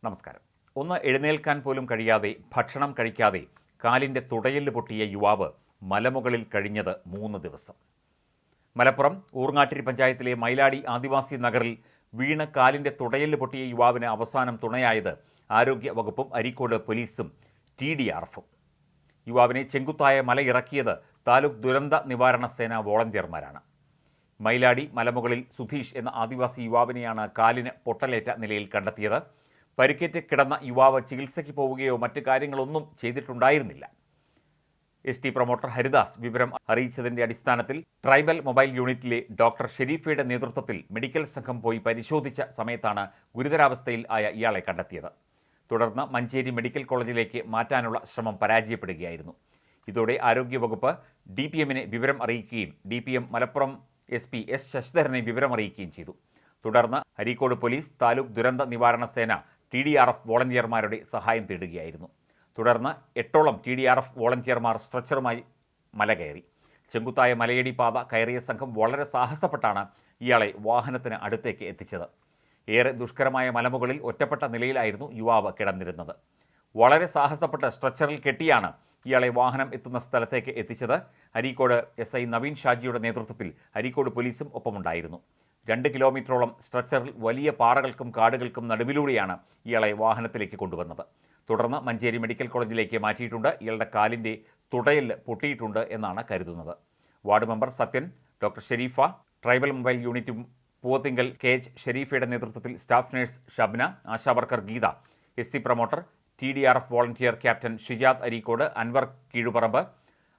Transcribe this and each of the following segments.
നമസ്കാരം. ഒന്ന് എഴുന്നേൽക്കാൻ പോലും കഴിയാതെ ഭക്ഷണം കഴിക്കാതെ കാലിൻ്റെ തുടയെല്ല് പൊട്ടിയ യുവാവ് മലമുകളിൽ കഴിഞ്ഞത് 3 ദിവസം. മലപ്പുറം ഊർങ്ങാട്ടിരി പഞ്ചായത്തിലെ മൈലാടി ആദിവാസി നഗറിൽ വീണ് കാലിൻ്റെ തുടയെല്ല് പൊട്ടിയ യുവാവിന് അവസാനം തുണയായത് ആരോഗ്യ വകുപ്പും അരീക്കോട് പോലീസും TDRFും. യുവാവിനെ ചെങ്കുത്തായ മലയിറക്കിയത് താലൂക്ക് ദുരന്ത നിവാരണ സേന വോളണ്ടിയർമാരാണ്. മൈലാടി മലമുകളിൽ സുധീഷ് എന്ന ആദിവാസി യുവാവിനെയാണ് കാലിന് പൊട്ടലേറ്റ നിലയിൽ കണ്ടെത്തിയത്. പരിക്കേറ്റ് കിടന്ന യുവാവ് ചികിത്സയ്ക്ക് പോവുകയോ മറ്റു കാര്യങ്ങളൊന്നും ചെയ്തിട്ടുണ്ടായിരുന്നില്ല. ST പ്രൊമോട്ടർ ഹരിദാസ് വിവരം അറിയിച്ചതിൻ്റെ അടിസ്ഥാനത്തിൽ ട്രൈബൽ മൊബൈൽ യൂണിറ്റിലെ ഡോക്ടർ ഷെരീഫയുടെ നേതൃത്വത്തിൽ മെഡിക്കൽ സംഘം പോയി പരിശോധിച്ച സമയത്താണ് ഗുരുതരാവസ്ഥയിൽ ആയ ഇയാളെ കണ്ടെത്തിയത്. തുടർന്ന് മഞ്ചേരി മെഡിക്കൽ കോളേജിലേക്ക് മാറ്റാനുള്ള ശ്രമം പരാജയപ്പെടുകയായിരുന്നു. ഇതോടെ ആരോഗ്യവകുപ്പ് DPMനെ വിവരം അറിയിക്കുകയും DPM മലപ്പുറം SP S ശശിധരനെ വിവരമറിയിക്കുകയും ചെയ്തു. തുടർന്ന് അരീക്കോട് പോലീസ്, താലൂക്ക് ദുരന്ത നിവാരണ സേന, TDRF വോളണ്ടിയർമാരുടെ സഹായം തേടുകയായിരുന്നു. തുടർന്ന് 8ഓളം TDRF വോളണ്ടിയർമാർ സ്ട്രെച്ചറുമായി മല കയറി. ചെങ്കുത്തായ മലയടി പാത കയറിയ സംഘം വളരെ സാഹസപ്പെട്ടാണ് ഇയാളെ വാഹനത്തിന് അടുത്തേക്ക് എത്തിച്ചത്. ഏറെ ദുഷ്കരമായ മലമുകളിൽ ഒറ്റപ്പെട്ട നിലയിലായിരുന്നു യുവാവ് കിടന്നിരുന്നത്. വളരെ സാഹസപ്പെട്ട് സ്ട്രെച്ചറിൽ കെട്ടിയാണ് ഇയാളെ വാഹനം എത്തുന്ന സ്ഥലത്തേക്ക് എത്തിച്ചത്. അരീക്കോട് SI നവീൻ ഷാജിയുടെ നേതൃത്വത്തിൽ അരീക്കോട് പോലീസും ഒപ്പമുണ്ടായിരുന്നു. 2 കിലോമീറ്ററോളം സ്ട്രെച്ചറിൽ വലിയ പാറകൾക്കും കാടുകൾക്കും നടുവിലൂടെയാണ് ഇയാളെ വാഹനത്തിലേക്ക് കൊണ്ടുവന്നത്. തുടർന്ന് മഞ്ചേരി മെഡിക്കൽ കോളേജിലേക്ക് മാറ്റിയിട്ടുണ്ട്. ഇയാളുടെ കാലിൻ്റെ തുടയെല്ല് പൊട്ടിയിട്ടുണ്ട് എന്നാണ് കരുതുന്നത്. Ward member Sathyan, doctor Sherifa, tribal mobile യൂണിറ്റും പൂവത്തിങ്കൽ KH ഷെരീഫയുടെ നേതൃത്വത്തിൽ staff nurse Shabna, ASHA worker Geetha, SC promoter, TDRF volunteer captain Shijad Areekode, Anwar Keezhuparamba,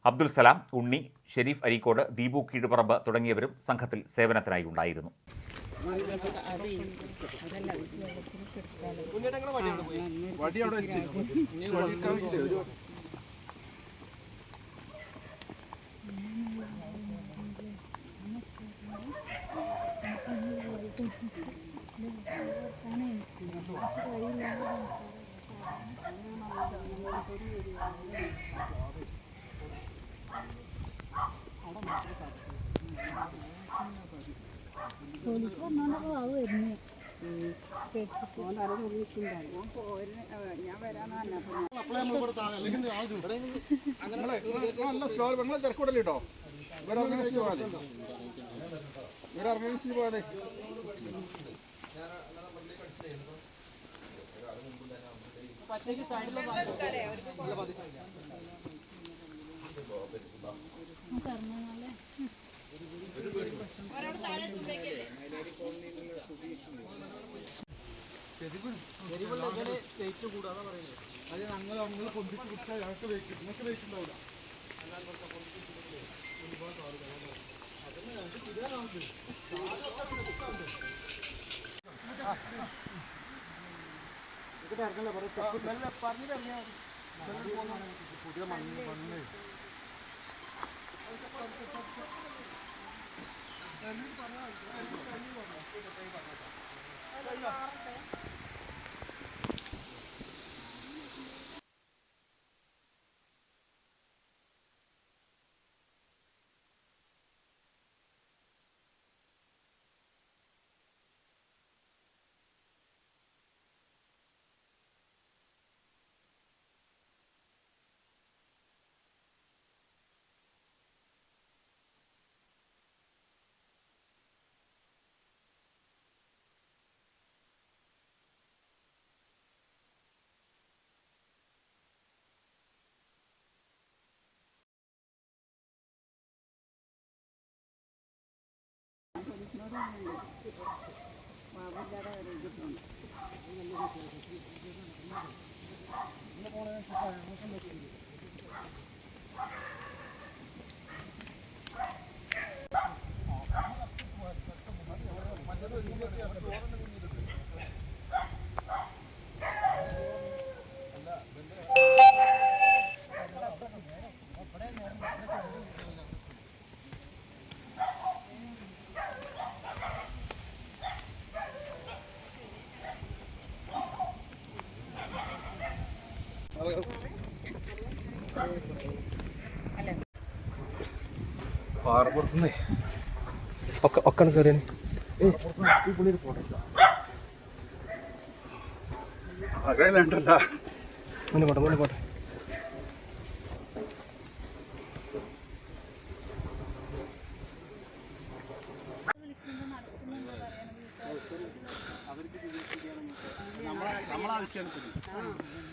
Abdul Salam, Unni, Sharif Areekode, Deepu Keezhuparamba തുടങ്ങിയവരും സംഘത്തിൽ സേവനത്തിനായി ഉണ്ടായിരുന്നു. പാറപ്പുറത്തുനിന്നേ ഒക്കെ കയറിയാണ്. മുന്നോട്ടെ മുന്നോട്ടെ.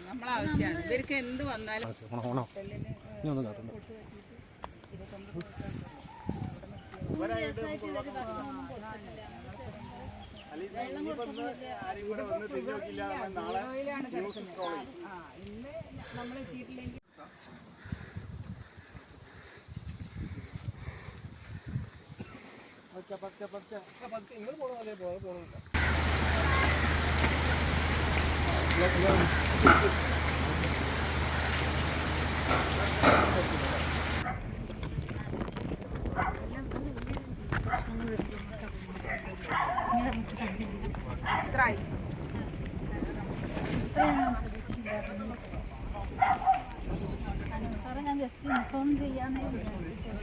നമ്മളാവശ്യമാണ് ഇവർക്ക് എന്ത് വന്നാലും ഓണോ ഇനി ഒന്നും കാട്ടുന്നു. ഇന്ന് നമ്മൾ എത്തിയിട്ടില്ലെങ്കിൽ സാറേ ഞാൻ ജസ്റ്റ് ഇൻഫോം ചെയ്യാന്നേ വിചാരിച്ചു.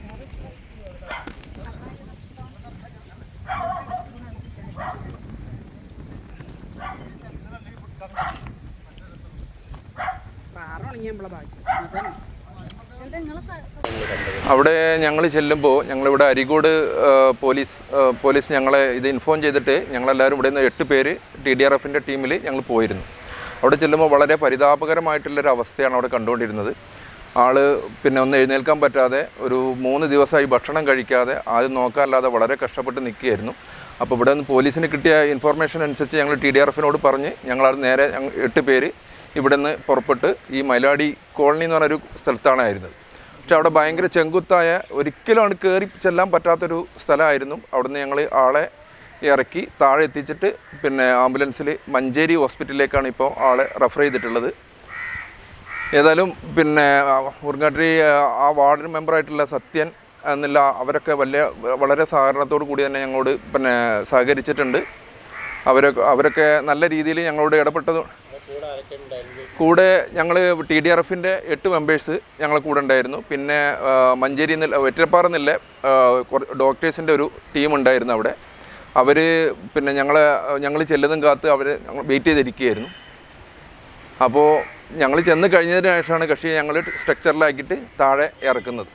അവിടെ ഞങ്ങൾ ചെല്ലുമ്പോൾ ഞങ്ങളിവിടെ അരീക്കോട് പോലീസ് ഞങ്ങളെ ഇത് ഇൻഫോം ചെയ്തിട്ട് ഞങ്ങളെല്ലാവരും ഇവിടെ നിന്ന് 8 പേര് TDRFൻ്റെ ടീമിൽ ഞങ്ങൾ പോയിരുന്നു. അവിടെ ചെല്ലുമ്പോൾ വളരെ പരിതാപകരമായിട്ടുള്ളൊരു അവസ്ഥയാണ് അവിടെ കണ്ടുകൊണ്ടിരുന്നത്. ആൾ പിന്നെ ഒന്ന് എഴുന്നേൽക്കാൻ പറ്റാതെ ഒരു 3 ദിവസമായി ഭക്ഷണം കഴിക്കാതെ ആദ്യം നോക്കാനല്ലാതെ വളരെ കഷ്ടപ്പെട്ട് നിൽക്കുകയായിരുന്നു. അപ്പോൾ ഇവിടെ നിന്ന് പോലീസിന് കിട്ടിയ ഇൻഫർമേഷൻ അനുസരിച്ച് ഞങ്ങൾ TDRFനോട് പറഞ്ഞ് ഞങ്ങളത് നേരെ 8 പേര് ഇവിടെ നിന്ന് പുറപ്പെട്ട് ഈ മൈലാടി കോളനി എന്ന് പറഞ്ഞൊരു സ്ഥലത്താണായിരുന്നത്. പക്ഷെ അവിടെ ഭയങ്കര ചെങ്കുത്തായ ഒരിക്കലും ആണ് കയറി ചെല്ലാൻ പറ്റാത്തൊരു സ്ഥലമായിരുന്നു. അവിടുന്ന് ഞങ്ങൾ ആളെ ഇറക്കി താഴെ എത്തിച്ചിട്ട് പിന്നെ ആംബുലൻസിൽ മഞ്ചേരി ഹോസ്പിറ്റലിലേക്കാണ് ഇപ്പോൾ ആളെ റെഫർ ചെയ്തിട്ടുള്ളത്. ഏതായാലും പിന്നെ ഊർങ്ങാട്ടിരി ആ വാർഡ് മെമ്പറായിട്ടുള്ള സത്യൻ എന്നില്ല അവരൊക്കെ വളരെ സഹകരണത്തോടു കൂടി തന്നെ ഞങ്ങളോട് പിന്നെ സഹകരിച്ചിട്ടുണ്ട്. അവരൊക്കെ നല്ല രീതിയിൽ ഞങ്ങളോട് ഇടപെട്ടത്. കൂടെ ഞങ്ങൾ TDRFൻ്റെ 8 മെമ്പേഴ്സ് ഞങ്ങളെ കൂടെ ഉണ്ടായിരുന്നു. പിന്നെ മഞ്ചേരി വെറ്റപ്പാറ നിന്നുള്ള ഡോക്ടേഴ്സിൻ്റെ ഒരു ടീം ഉണ്ടായിരുന്നു അവിടെ. അവർ പിന്നെ ഞങ്ങൾ ചെല്ലുന്നതും കാത്ത് അവർ വെയിറ്റ് ചെയ്തിരിക്കുകയായിരുന്നു. അപ്പോൾ ഞങ്ങൾ ചെന്ന് കഴിഞ്ഞതിന് ശേഷമാണ് കക്ഷി ഞങ്ങൾ സ്ട്രക്ചറിലാക്കിയിട്ട് താഴെ ഇറക്കുന്നത്.